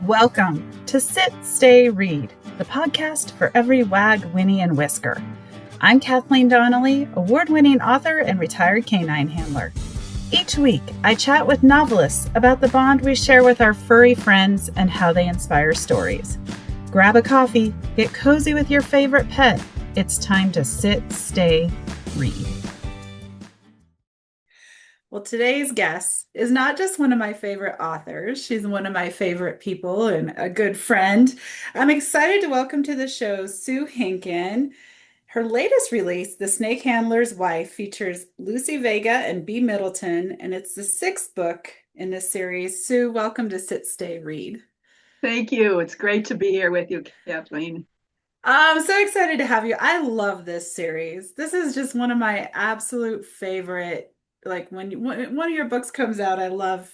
Welcome to Sit, Stay, Read, the podcast for every wag, whinny, and whisker. I'm Kathleen Donnelly, award-winning author and retired canine handler. Each week, I chat with novelists about the bond we share with our furry friends and how they inspire stories. Grab a coffee, get cozy with your favorite pet. It's time to sit, stay, read. Well, today's guest is not just one of my favorite authors. She's one of my favorite people and a good friend. I'm excited to welcome to the show Sue Hinkin. Her latest release, The Snake Handler's Wife, features Lucy Vega and B. Middleton, and it's the sixth book in this series. Sue, welcome to Sit, Stay, Read. Thank you. It's great to be here with you, Kathleen. I'm so excited to have you. I love this series. This is just one of my absolute favorite. Like when one of your books comes out, I love.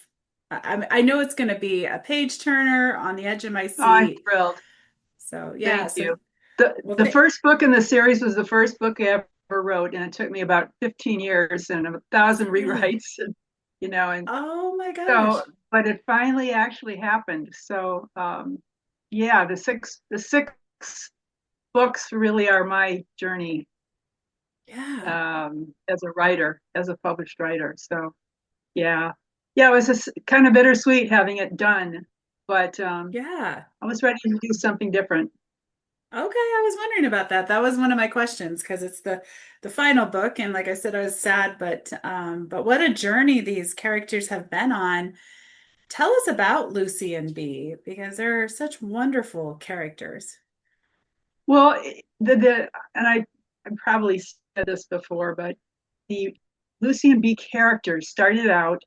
I know it's going to be a page turner on the edge of my Oh, I'm seat. thrilled. So yeah. Thank So you. The well, the first book in the series was the first book I ever wrote, and it took me about 15 years and 1,000 really. rewrites, and Oh my so, gosh. but it finally actually happened. So, yeah, the six books really are my journey Yeah. as a writer, as a published writer. So, yeah, yeah, it was just kind of bittersweet having it done, but Yeah. I was ready to do something different. Okay, I was wondering about that. That was one of my questions because it's the final book, and like I said, I was sad, but what a journey these characters have been on. Tell us about Lucy and Bee because they're such wonderful characters. Well, and I probably said this before, but the Lucy and B characters started out,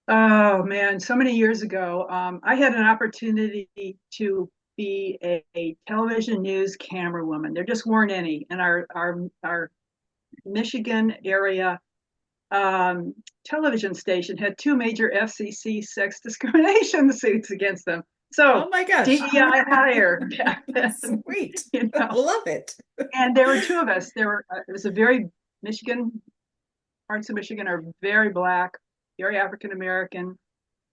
oh man, so many years ago. I had an opportunity to be a television news camera woman. There just weren't any in our Michigan area um, television station had two major FCC sex discrimination suits against them. Oh So my gosh. DEI hire back then, Sweet. you know. Love it. And there were two of us. It was a very Michigan parts of Michigan are very black, very African American.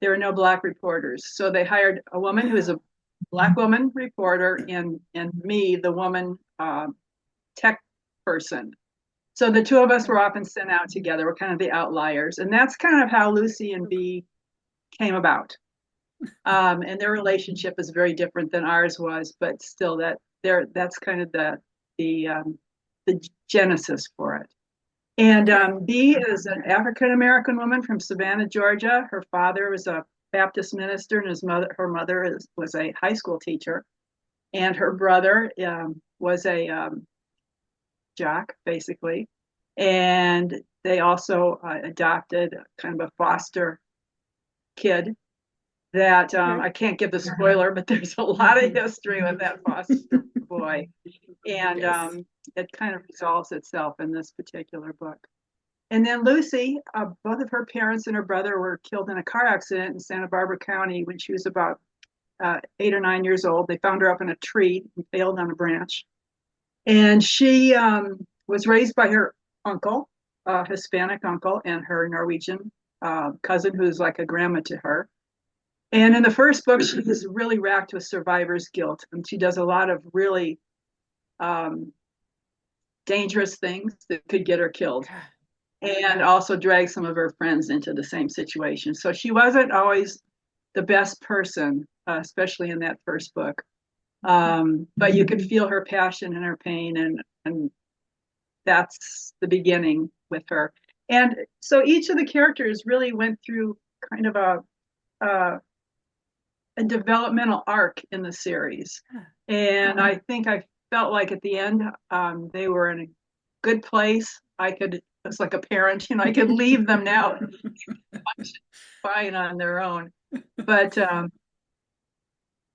There were no black reporters, so they hired a woman who is Wow. a black woman reporter and me, the woman tech person. So the two of us were often sent out together. We're kind of the outliers. And that's kind of how Lucy and B came about. And their relationship is very different than ours was, but still that's kind of the genesis for it. And Okay. B is an African American woman from Savannah, Georgia. Her father was a Baptist minister, and her mother was a high school teacher, and her brother was a jock, basically. And they also adopted kind of a foster kid that Okay. I can't give the spoiler, but there's a lot of history with that foster boy. And Yes. it kind of resolves itself in this particular book. And then Lucy, both of her parents and her brother were killed in a car accident in Santa Barbara County when she was about 8 or 9 years old. They found her up in a tree and failed on a branch. And she was raised by her uncle, Hispanic uncle, and her Norwegian cousin, who's like a grandma to her. And in the first book, she is really racked with survivor's guilt, and she does a lot of really um, dangerous things that could get her killed, Yeah. and also drag some of her friends into the same situation. So she wasn't always the best person, especially in that first book. But you could feel her passion and her pain, and that's the beginning with her. And so each of the characters really went through kind of a, a developmental arc in the series. And I think I felt like at the end, they were in a good place. It's like a parent, I could leave them now and function fine on their own. But,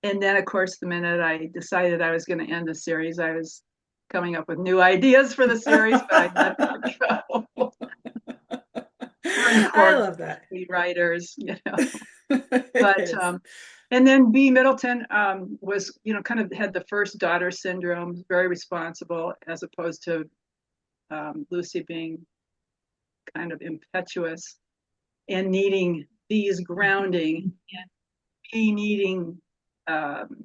and then of course, the minute I decided I was going to end the series, I was coming up with new ideas for the series, but I let it go. We're in I court, love that. writers. It But is. and then B Middleton was, kind of had the first daughter syndrome, very responsible, as opposed to Lucy being kind of impetuous and needing B's grounding and B needing um,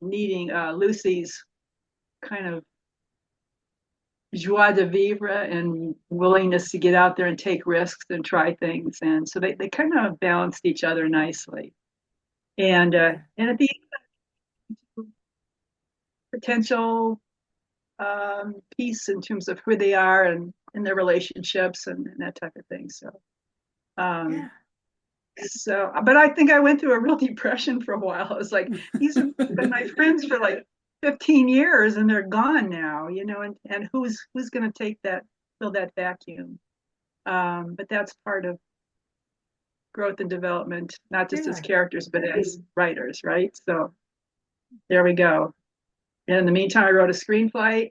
needing Lucy's kind of joie de vivre and willingness to get out there and take risks and try things. And so they kind of balanced each other nicely. And at the potential piece in terms of who they are and their relationships and that type of thing. Um, Yeah. but I think I went through a real depression for a while. I was like, these have been my friends for like 15 years and they're gone now, and who's going to fill that vacuum? But that's part of growth and development, not just as Yeah. characters, but as writers, right? So there we go. And in the meantime, I wrote a screenplay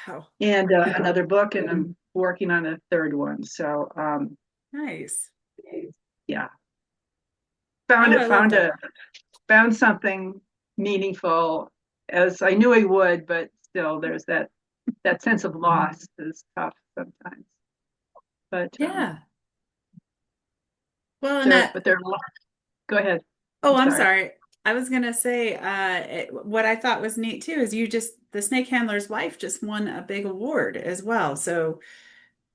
Wow. and another book, and I'm working on a third one. So Nice. yeah, found Oh, it, I love found that. a found something meaningful as I knew I would, but still, there's that sense of loss is tough sometimes. But Yeah. Well, and there, that, but there. Go ahead. oh, I'm I'm sorry. sorry. I was gonna say, what I thought was neat too is the snake handler's wife just won a big award as well. So,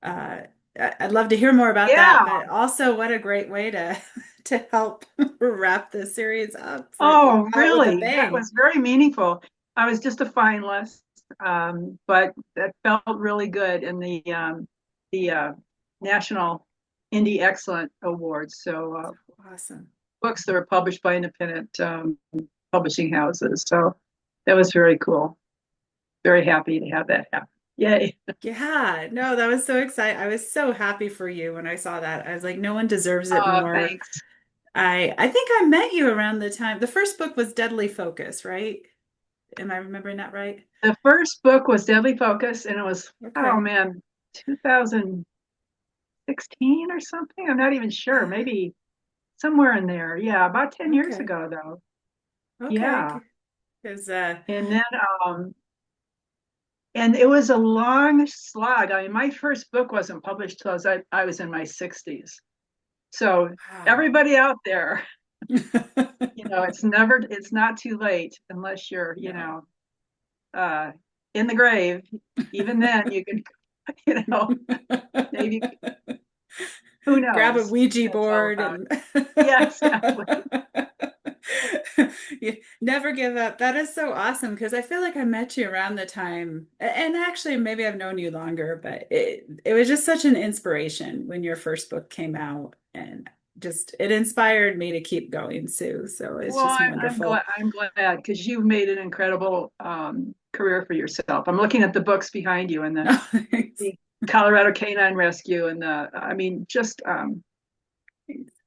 uh, I'd love to hear more about that, Yeah. but also what a great way to to help wrap this series up Oh, out with a really? That bang. was very meaningful. I was just a finalist, but that felt really good in the National Indie Excellent Awards. So Awesome. books that were published by independent publishing houses. So that was very cool. Very happy to have that happen. Yay. Yeah, no, that was so exciting. I was so happy for you when I saw that. I was like, no one deserves it Oh, more. thanks. I think I met you around the time. The first book was Deadly Focus, right? Am I remembering that right? The first book was Deadly Focus, and it was, oh Okay. man, 2016 or something. I'm not even sure. Maybe somewhere in there. Yeah, about 10 years Okay. ago, though. Okay. Yeah. Because And then, um, and it was a long slog. I mean, my first book wasn't published till I was in my 60s. So wow. everybody out there, it's not too late unless you're, No. uh, in the grave. Even then, you can, you know, maybe, who Grab a knows Ouija what it's all board about. and Yeah, exactly. you never give up. That is so awesome because I feel like I met you around the time, and actually maybe I've known you longer, but it was just such an inspiration when your first book came out, and just it inspired me to keep going, Sue. So it's Well, just I'm glad wonderful. because you've made an incredible career for yourself. I'm looking at the books behind you and Thanks. the Colorado Canine Rescue and I mean, just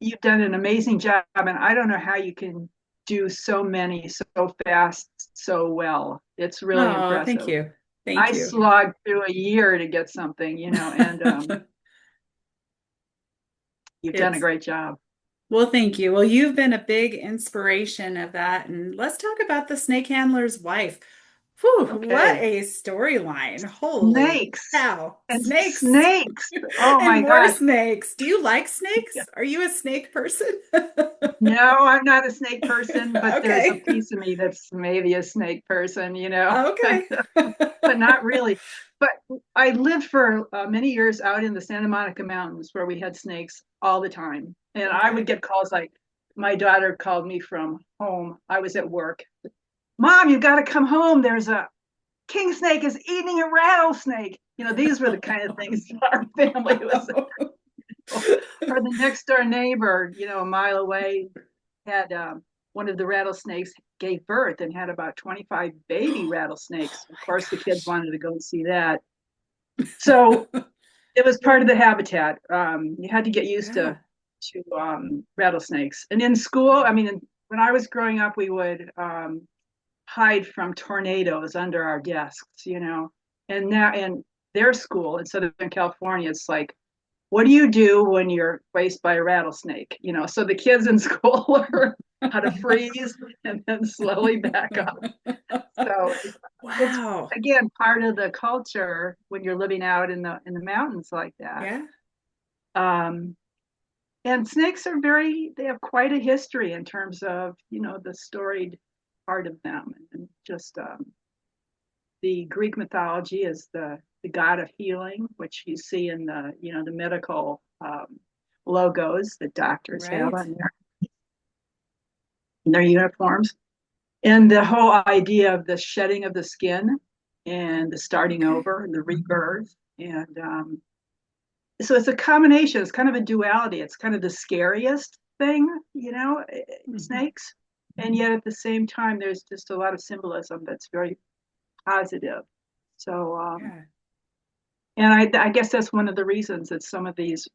you've done an amazing job, and I don't know how you can do so many so fast, so well. It's really Oh, thank impressive. you. Thank I you. slogged through a year to get something, and you've done a It's great job. Well, thank you. Well, you've been a big inspiration of that. And let's talk about the snake handler's wife. Whew, what Okay. a storyline. Holy Snakes cow. and Snakes snakes. Oh and my more gosh. snakes. Do you like snakes? Are you a snake person? No, I'm not a snake person, but there's a Okay. piece of me that's maybe a snake person, Okay. but not really. But I lived for many years out in the Santa Monica Mountains where we had snakes all the time. And I would Okay. get calls like my daughter called me from home. I was at work. Mom, you got to come home. There's a king snake is eating a rattlesnake. These were the kind of things our family was, or the next door neighbor, a mile away had one of the rattlesnakes gave birth and had about 25 baby Oh rattlesnakes. Of my course, the kids gosh. wanted to go and see that. So it was part of the habitat. You had to get used Yeah. to rattlesnakes. And in school, I mean, when I was growing up, we would hide from tornadoes under our desks. And now in their school in Southern California, it's like, what do you do when you're faced by a rattlesnake? So the kids in school learn how to freeze and then slowly back up. So it's Wow. again part of the culture when you're living out in the mountains like that. Yeah. Um, And snakes are they have quite a history in terms of, the storied part of them. And just the Greek mythology is the god of healing, which you see in the medical logos that doctors have Right. on their uniforms. And the whole idea of the shedding of the skin and the starting Okay. over and the rebirth. And so it's a combination, it's kind of a duality. It's kind of the scariest thing, Mm-hmm. snakes. And yet at the same time, there's just a lot of symbolism that's very positive. So, Yeah. and I guess that's one of the reasons that some of these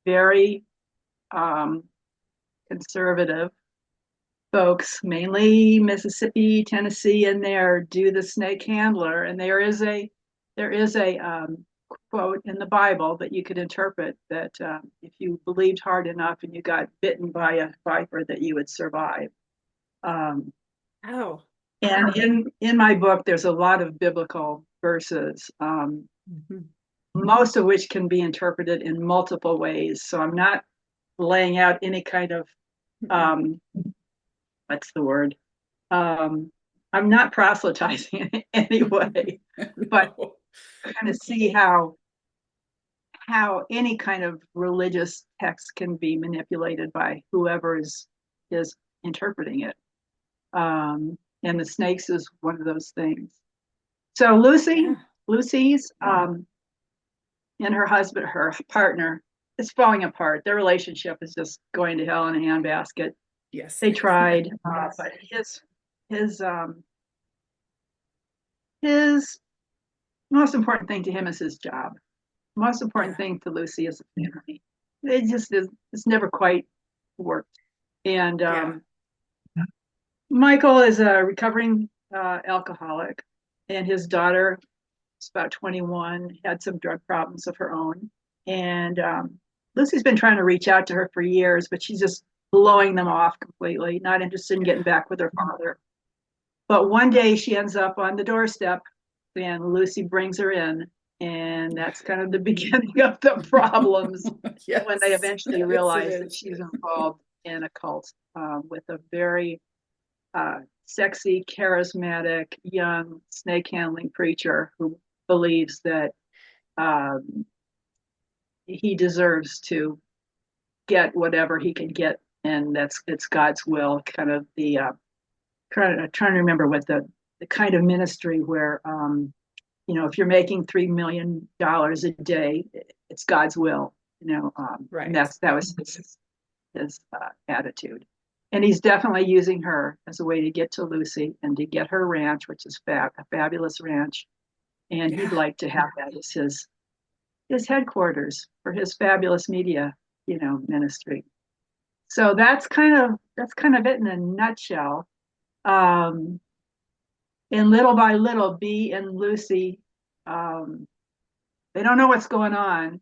very um, conservative folks, mainly Mississippi, Tennessee, in there, do the snake handler. And there is a quote in the Bible that you could interpret that if you believed hard enough and you got bitten by a viper, that you would survive. Um, Oh. and in my book, there's a lot of biblical verses, Mm-hmm. most of which can be interpreted in multiple ways. So I'm not laying out any kind of Mm-mm. um, what's the word? Um, I'm not proselytizing in any way, but No. kind of see how any kind of religious text can be manipulated by whoever is interpreting it. And the snakes is one of those things. So Yeah. Lucy's and her husband, her partner, is falling apart. Their relationship is just going to hell in a handbasket. Yes. They tried, but his his most important thing to him is his job. Most important Yeah. thing to Lucy is the family. It just is. It's never quite worked. And Yeah. Michael is a recovering alcoholic, and his daughter is about 21, had some drug problems of her own. And Lucy's been trying to reach out to her for years, but she's just blowing them off completely, not interested in Yeah. getting back with her father. But one day she ends up on the doorstep, and Lucy brings her in, and Yeah. that's kind of the beginning of the problems when they Yes. eventually Yes, it realize that is. she's involved in a cult with a very sexy, charismatic, young snake handling preacher who believes that um, he deserves to get whatever he can get, and that's it's God's will. Kind of the trying to remember what the kind of ministry where if you're making $3 million a day, it's God's will. And Right. that was his attitude. And he's definitely using her as a way to get to Lucy and to get her ranch, which is a fabulous ranch. And he'd Yeah. like to have that as his headquarters for his fabulous media, ministry. So that's kind of it in a nutshell. Um, and little by little, Bee and Lucy, um, they don't know what's going on.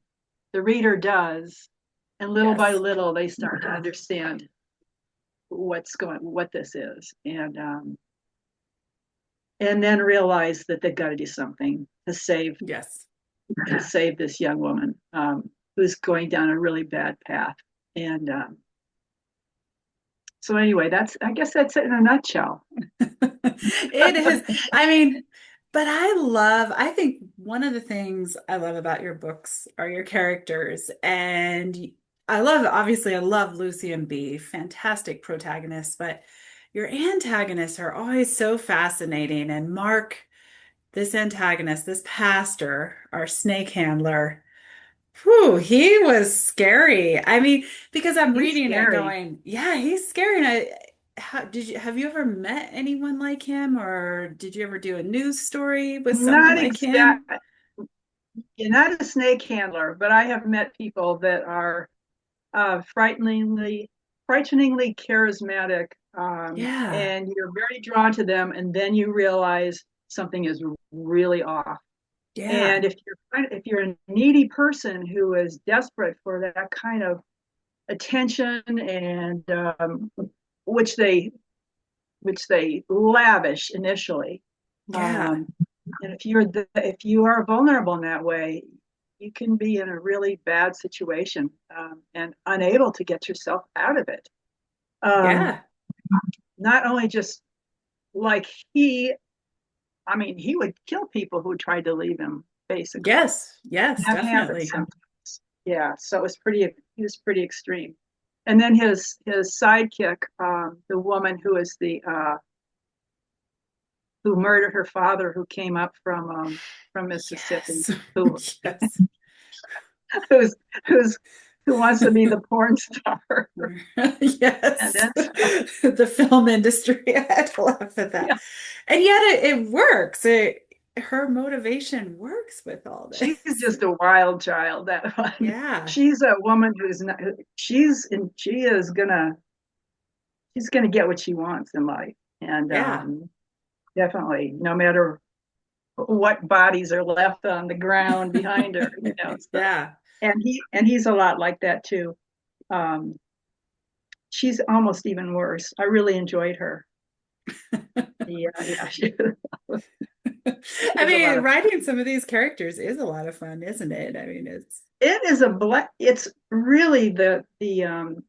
The reader does, and little by Yes. little, they start to understand what this is, and then realize that they've got to do something Yes. to save this young woman who's going down a really bad path. And so anyway, I guess that's it in a nutshell. It is. I mean, but I think one of the things I love about your books are your characters. And obviously, I love Lucy and Bee, fantastic protagonists, but your antagonists are always so fascinating. And Mark, this antagonist, this pastor, our snake handler, whew, he was scary. I mean, because I'm He's reading it scary. going, yeah, he's scary. And have you ever met anyone like him, or did you ever do a news story with someone Not like him? exact, not a snake handler, but I have met people that are frighteningly charismatic, Yeah, and you're very drawn to them, and then you realize something is really off. yeah, And if you're a needy person who is desperate for that kind of attention, and which they which they lavish initially, yeah, and if you are vulnerable in that way, you can be in a really bad situation and unable to get yourself out of it. Um, Yeah. Not only just like he, I mean, he would kill people who tried to leave him, basically. Yes. Yes, That happens definitely. sometimes. Yeah, so he was pretty extreme. And then his sidekick, the woman who is the who murdered her father, who came up from Mississippi, Yes. who Yes. who's who's who wants to be the porn star, and Yes. then The film industry. I had to laugh at that. yeah, And yet it works. Her motivation works with all she's this. just a wild child. That one. Yeah. She's a woman who's not. She's gonna get what she wants in life, and Yeah. definitely, no matter what bodies are left on the ground behind her, you know. So, Yeah. he's a lot like that too. Um, she's almost even worse. I really enjoyed her. Yeah, yeah, I she's a lot mean, of. writing some of these characters is a lot of fun, isn't it? I mean, it's It is a black. It's really the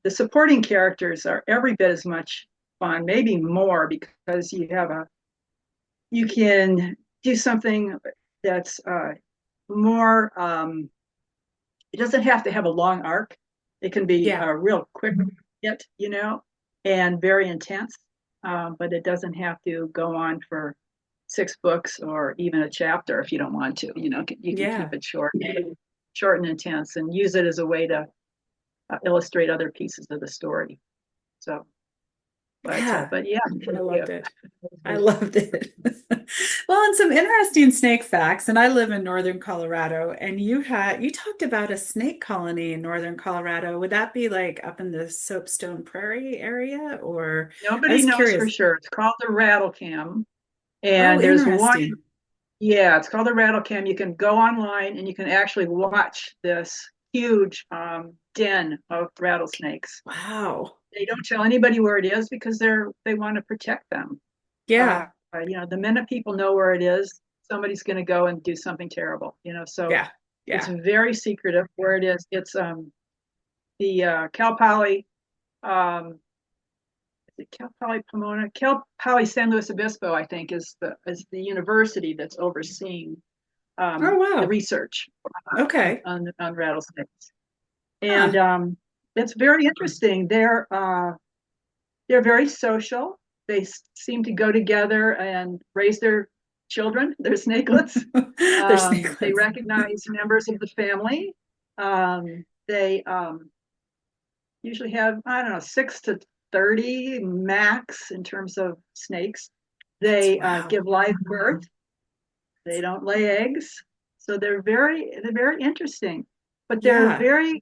supporting characters are every bit as much fun, maybe more, because you can do something that's more. It doesn't have to have a long arc. It can be yeah. a real quick hit, and very intense. But it doesn't have to go on for 6 books or even a chapter if you don't want to. You can keep Yeah. it short and intense, and use it as a way to illustrate other pieces of the story. So, Yeah. but yeah, I loved it. I loved it. Well, and some interesting snake facts. And I live in northern Colorado, and you talked about a snake colony in northern Colorado. Would that be like up in the Soapstone Prairie area? Or I nobody was knows for curious. sure. It's called the rattle cam, Oh, and there's one. interesting. Yeah, it's called the rattle cam. You can go online and you can actually watch this huge den of rattlesnakes. Wow. They don't tell anybody where it is because they want to protect them. Yeah. The minute people know where it is, somebody's going to go and do something terrible. So Yeah. it's Yeah. very secretive where it is. It's the Cal Poly, um, is it Cal Poly Pomona? Cal Poly San Luis Obispo, I think, is the university that's overseeing Oh, the wow. research Okay. on rattlesnakes. And Huh. it's very interesting. They're very social. They seem to go together and raise their children, their snakelets. They're They snakelets. recognize members of the family. They usually have, I don't know, 6 to 30 max in terms of snakes. That's They wow. give live birth. They don't lay eggs, so they're very interesting. But they're Yeah. very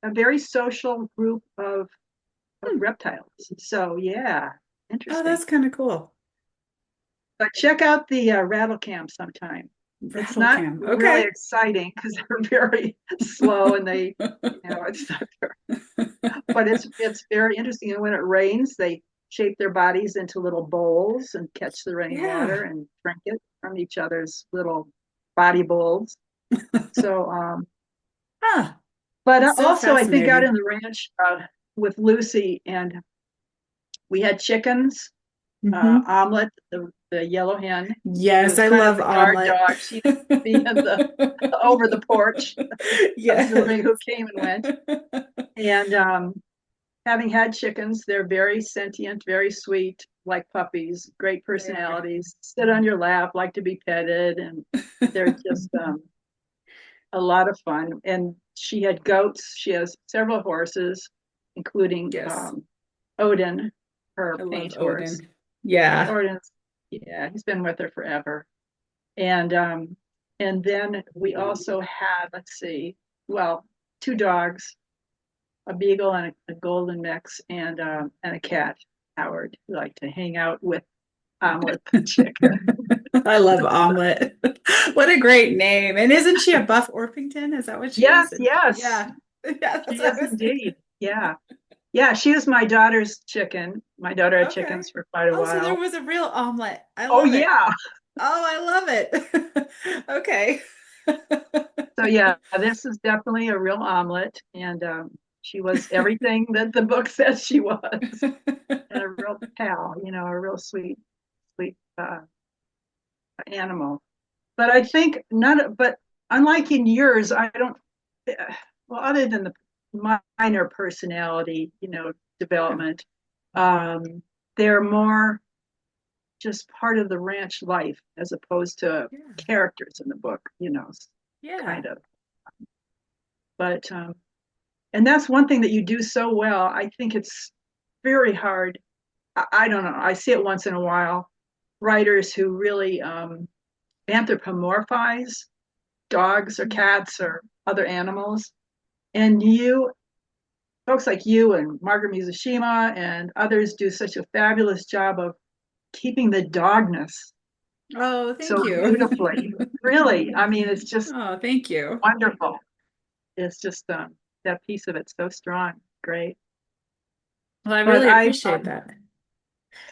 a very social group of Hmm. reptiles. So yeah, Oh, interesting. that's kind of cool. But check out the rattle cam sometime. It's Rattle not cam. really Okay. exciting because they're very slow and it's not but it's very interesting. And when it rains, they shape their bodies into little bowls and catch the Yeah. rainwater and drink it from each other's little body bowls. So, Huh. but It's so also I think out in fascinating. the ranch with Lucy, and we had chickens, Hmm. omelet, the yellow hen, who Yes, was I kind of love the guard omelet. dog. She'd be in the over the porch, Yes. observing who came and went. And having had chickens, they're very sentient, very sweet, like puppies, great They are. personalities, sit on your lap, like to be petted, and they're just a lot of fun. And she had goats. She has several horses, including Yes. Odin, her I love paint horse. Odin. Yeah. Odin's, yeah, he's been with her forever. And then we also had, let's see, well, 2 dogs, a beagle and a golden mix, and a cat, Howard, who liked to hang out with Omelet the chicken. I love omelet. What a great name. And isn't she a Buff Orpington? Is that what she Yes, is? yes, Yeah. Yeah, she that's what is I was indeed. thinking. Yeah, yeah, she was my daughter's chicken. My daughter had Okay. chickens for quite a Oh, so there while. was a real omelet. I Oh love it. yeah, Oh, I love it. Okay. So yeah, this is definitely a real omelet, and she was everything that the book says she was, and a real pal, a real sweet, sweet animal. But I think none. But unlike in yours, I don't. Well, other than the minor personality, Yeah. development, um, they're more just part of the ranch life as opposed to Yeah. characters in the book, Yeah. kind of. But and that's one thing that you do so well. I think it's very hard. I don't know. I see it once in a while. Writers who really anthropomorphize dogs or cats or other animals. And folks like you and Margaret Mizushima and others do such a fabulous job of keeping the dogness Oh, thank so you. beautifully. Really, I mean, it's just Oh, thank you. wonderful. It's just that piece of it's so strong. Great. Well, I But really appreciate that.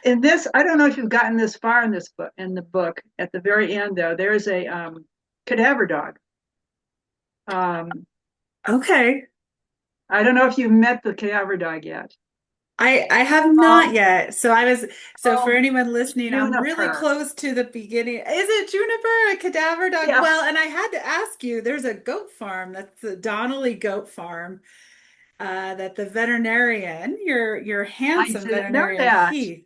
in this, I don't know if you've gotten this far in this book. In the book, at the very end, though, there's a cadaver dog. Um, Okay. I don't know if you've met the cadaver dog yet. I have Oh, not yet. So for oh, anyone listening, I'm really Juniper. close to the beginning. Is it Juniper, a cadaver dog? Well, Yes, and I had to ask you, there's a goat farm, that's the Donnelly Goat Farm, that the veterinarian, your I handsome didn't know veterinarian that. Heath.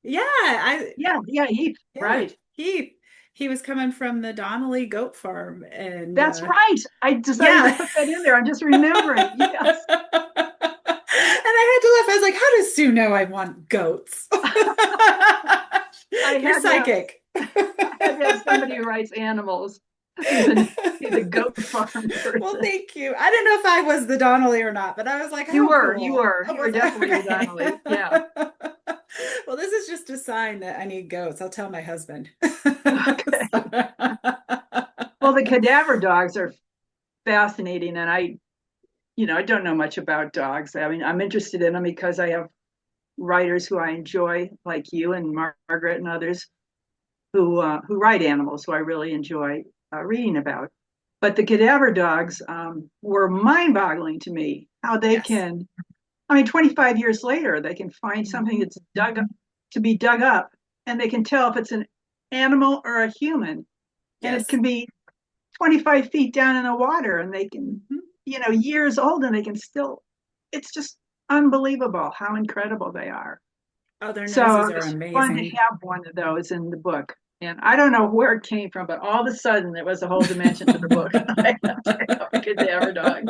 Yeah, I Yeah, yeah, Heath. yeah, Right. Heath. He was coming from the Donnelly Goat Farm and That's right. I decided to yeah. put that in there. I'm just remembering. Yes. And I had to laugh. I was like, how does Sue know I want goats? I You're had to have psychic. I had to have somebody who writes animals be the goat farm Well, person. thank you. I didn't know if I was the Donnelly or not, but I was like, You how were, you cool. were, I you were was definitely the okay. Donnelly. Yeah. Well, this is just a sign that I need goats. I'll tell my husband. Okay. Well, the cadaver dogs are fascinating, and I don't know much about dogs. I mean, I'm interested in them because I have writers who I enjoy, like you and Margaret and others, who write animals, who I really enjoy reading about. But the cadaver dogs were mind-boggling to me. How they Yes. can, I mean, 25 years later, they can find something Mhm. that's dug up to be dug up, and they can tell if it's an animal or a human, and it Yes. can be 25 feet down in the water, and they can, Mhm. years old, and they can still. It's just unbelievable how incredible they are. Oh, their So noses it are was fun to amazing. have one of those in the book. And I don't know where it came from, but all of a sudden there was a whole dimension to the book. I have to have a cadaver dog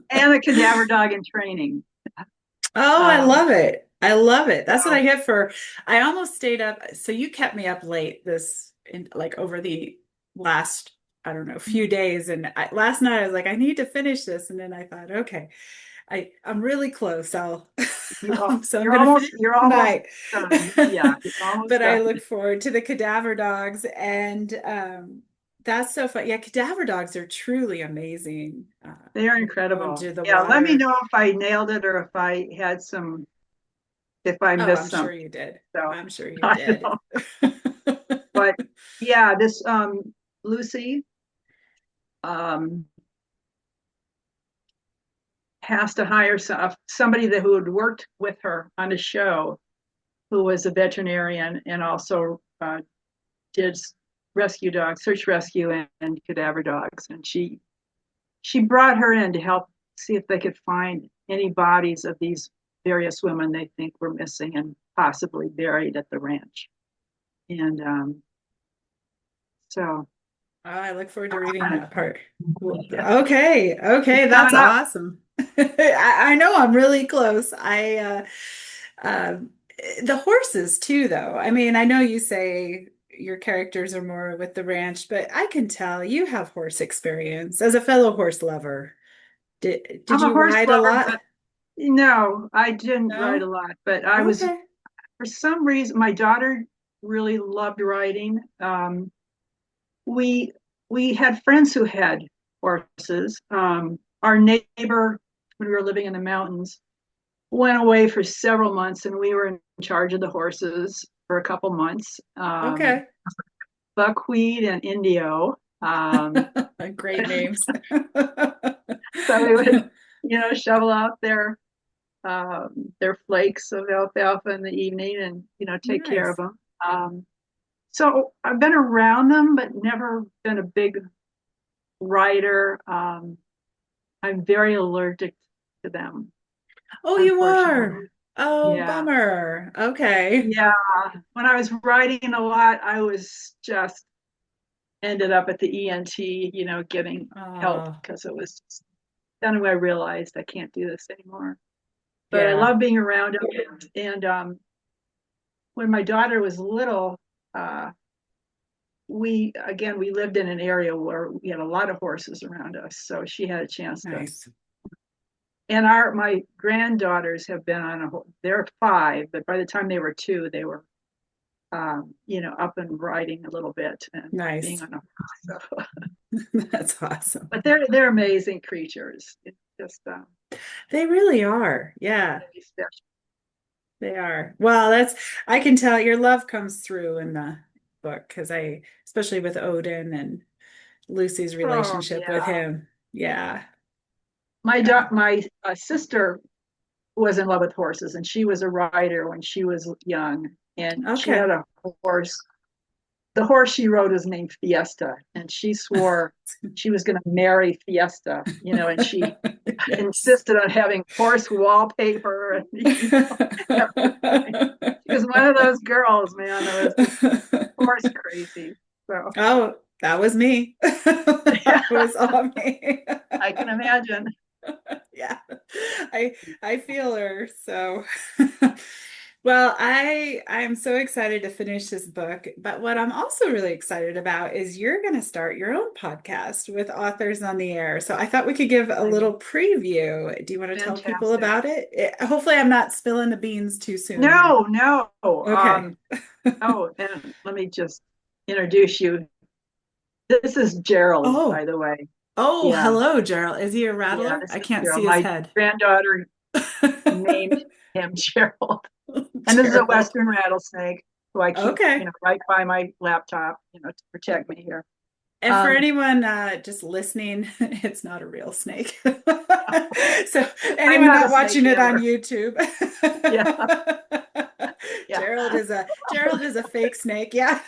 and a cadaver dog in training. Oh, I Um, love it. I love it. That's what so, I get for, I almost stayed up. So you kept me up late like over the last, I don't know, few days. And last night I was like, I need to finish this. And then I thought, okay, I'm really close. So I'm you're going to almost finish you're almost tonight. done. Yeah, you're almost But I done. look forward to the cadaver dogs and, that's so fun. Yeah, cadaver dogs are truly amazing. They are When they go incredible. into the Yeah, let me water. know if I nailed it or if I Oh, missed I'm sure something. you did. So I'm sure you I did. know. But yeah, this Lucy um has to hire somebody who had worked with her on a show who was a veterinarian and also did rescue dogs, search rescue and cadaver dogs. And she brought her in to help see if they could find any bodies of these various women they think were missing and possibly buried at the ranch. And so, Oh, I look forward to reading that part. yeah, Okay, it's okay, that's coming up. awesome. I know I'm really close. The horses too, though. I mean, I know you say your characters are more with the ranch, but I can tell you have horse experience as a fellow horse lover. Did I'm a you horse ride a lover, lot? but no, I didn't ride a No? lot. But I was, Okay. for some reason, my daughter really loved riding. We we had friends who had horses. Our neighbor, when we were living in the mountains, went away for several months, and we were in charge of the horses for a couple months. Okay. Buckwheat and Indio. Um, Great names. so we would, shovel out their flakes of alfalfa in the evening and, take care of Nice. them. So I've been around them, but never been a big rider. I'm very allergic to them, Oh, you unfortunately. are. Oh, Yeah. bummer. Okay. Yeah. When I was riding a lot, I was just ended up at the ENT, getting help Oh, because it was just, then I realized I can't do this anymore. But I yeah. love being around them. And when my daughter was little, uh, we lived in an area where we had a lot of horses around us, so she had a chance to. Nice. And my granddaughters have been on they're 5, but by the time they were 2, they were up and riding a little bit and being Nice. on a horse. So, That's awesome. but they're amazing creatures. It's just They really are. Yeah, really special. they are. Well, I can tell your love comes through in the book because especially with Odin and Lucy's Oh relationship with yeah, him. Yeah. my Yeah. my sister was in love with horses, and she was a rider when she was young, and she had Okay. a horse. The horse she rode was named Fiesta, and she swore she was going to marry Fiesta, and she Yes. insisted on having horse wallpaper and everything. She was one of those girls, man, that was just horse crazy. So Oh, that was me. yeah, That was all me. I can imagine. Yeah. I feel her. So well, I'm so excited to finish this book, but what I'm also really excited about is you're going to start your own podcast with Authors on the Air. So I thought we could give a I little know, preview. Do you want to tell people fantastic. about it? Hopefully I'm not spilling the beans too soon here. No, no. Okay. Oh, and let me just introduce you. This is Gerald, by Oh, the way. oh, Yeah, hello, Gerald. Is he a yeah, rattler? this I is can't see Gerald. his My head. granddaughter named him Gerald. And this is a Gerald. Western rattlesnake who I keep, Okay. right by my laptop, to protect me here. And for Um, anyone just listening, it's not a real snake. So I'm anyone not a not snake watching it on handler. YouTube, Yeah, yeah, Gerald is a fake snake. Yeah.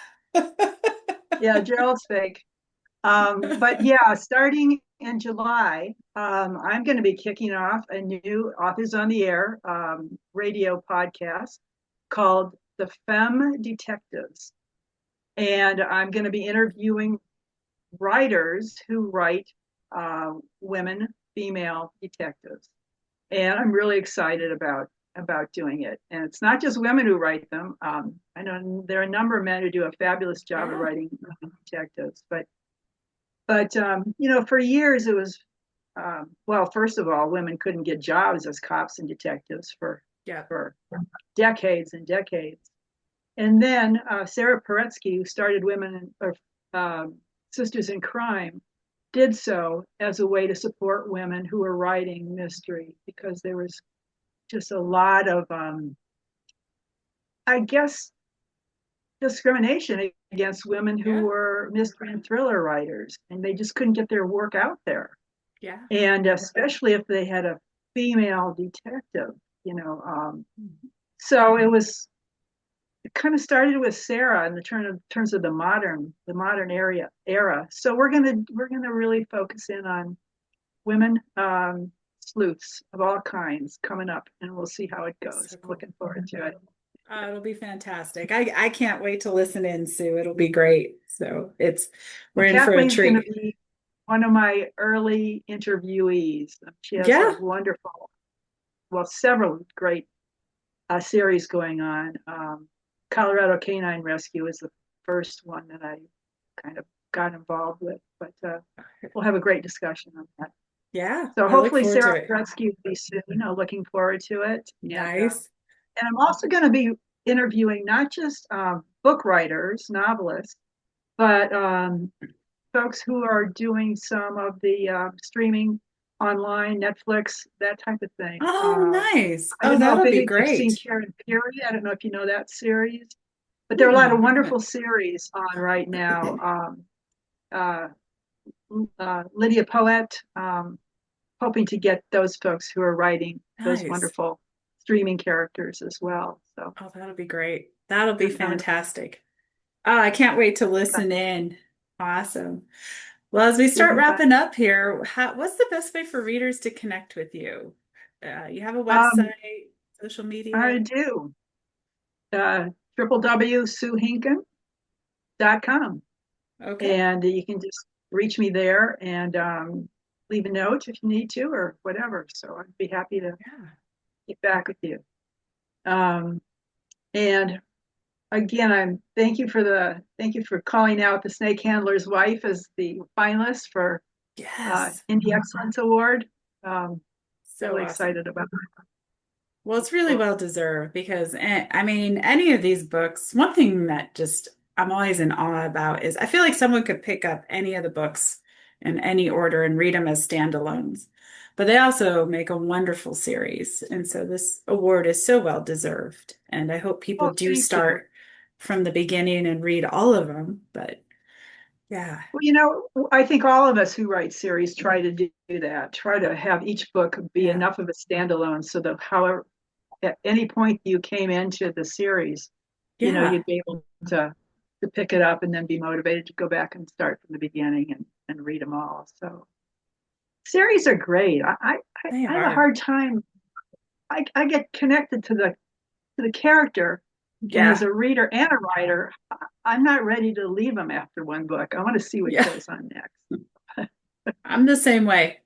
yeah. Gerald's fake. But yeah, starting in July, I'm going to be kicking off a new Authors on the Air radio podcast called The Femme Detectives. And I'm going to be interviewing writers who write women, female detectives. And I'm really excited about doing it. And it's not just women who write them. I know there are a number of men who do a fabulous job of Yeah. writing detectives, but for years it was well, first of all, women couldn't get jobs as cops and detectives Yeah. for decades and decades. And then Sarah Paretsky, who started Women or Sisters in Crime, did so as a way to support women who were writing mystery because there was just a lot of, I guess, discrimination against women who Yeah. were mystery and thriller writers, and they just couldn't get their work out there. Yeah. And especially if they had a female detective, you know. So it kind of started with Sarah in the terms of the modern era. So we're gonna really focus in on women sleuths of all kinds coming up, and we'll see how it So goes. I'm cool. looking forward to it. It'll be fantastic. I can't wait to listen in, Sue. It'll be great. So we're Well, in for a Kathleen's going to treat. be one of my early interviewees. She has a Yeah. wonderful, well, several great series going on. Colorado Canine Rescue is the first one that I kind of got involved with, but we'll have a great discussion on that. Yeah. So I look hopefully forward to Sarah it. Rescue will be soon. I'm looking forward to it. Nice. And I'm also going to be interviewing not just book writers, novelists, but folks who are doing some of the streaming online, Netflix, that type of thing. Oh, nice. I Oh, don't know if that'll be any of you've seen great. Karen Peary. I don't know if you know that series, but there are a lot of Mm-mm, I haven't. wonderful series on right now. uh, Lydia Poet, hoping to get those folks who are writing those Nice. wonderful streaming characters as well. So Oh, that'll be great. That'll be I'm fantastic. Oh, I can't wait to listen in. Awesome. Well, as we start wrapping up here, what's the best way for readers to connect with you? You have a um, website, social I media? do. www.suehinkin.com. Okay. And you can just reach me there and leave a note if you need to or whatever. So I'd be happy to Yeah. get back with you. Um, and again, thank you for calling out the Snake Handler's Wife as the finalist for Yes. Indie Excellence Award. So Really awesome. excited about Well, this it's really book. well deserved because, I mean, any of these books, one thing that just I'm always in awe about is I feel like someone could pick up any of the books in any order and read them as standalones. But they also make a wonderful series. And so this award is so well deserved. And I hope people Well, do thank you. start from the beginning and read all of them. But yeah, Well, I think all of us who write series try to do that, try to have each book be yeah, enough of a standalone so that however at any point you came into the series, yeah, you'd be able to pick it up and then be motivated to go back and start from the beginning and read them all. So series are great. they I have a are. hard time. I get connected to the character, and as Yeah, a reader and a writer, I'm not ready to leave them after one book. I want to see what yeah. goes on next. I'm the same way.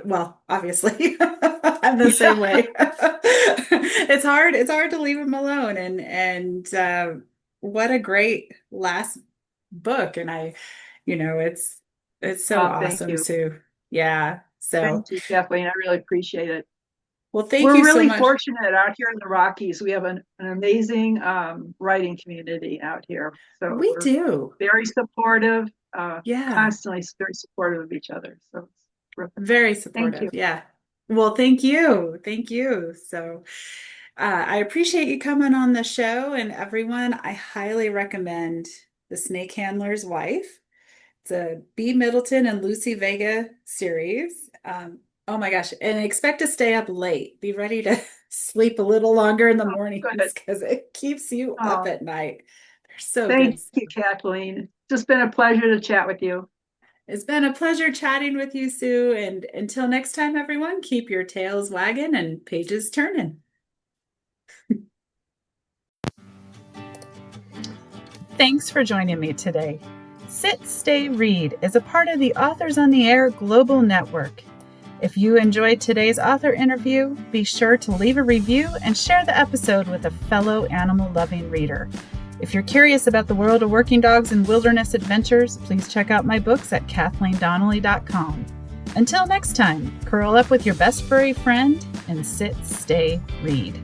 Well, obviously, I'm the same Yeah. way. It's hard to leave him alone. And what a great last book. And it's so Oh, thank awesome, you. Sue. Yeah. So, Thank you, Kathleen. I really appreciate it. well, thank We're you so really much. fortunate out here in the Rockies. We have an amazing writing community out here. So We we're do. very supportive, Yeah. constantly very supportive of each other. So it's terrific. Very Thank you. supportive. Yeah. Well, thank you. Thank you. So, I appreciate you coming on the show, and everyone, I highly recommend The Snake Handler's Wife. It's a B. Middleton and Lucy Vega series. Oh my gosh. And expect to stay up late. Be ready to sleep a little longer in the Oh, mornings good. because it keeps you up Oh, at night. They're so good. thank you, Kathleen. It's just been a pleasure to chat with you. It's been a pleasure chatting with you, Sue. And until next time, everyone, keep your tails wagging and pages turning. Thanks for joining me today. Sit, Stay, Read is a part of the Authors on the Air Global Network. If you enjoyed today's author interview, be sure to leave a review and share the episode with a fellow animal-loving reader. If you're curious about the world of working dogs and wilderness adventures, please check out my books at KathleenDonnelly.com. Until next time, curl up with your best furry friend and sit, stay, read.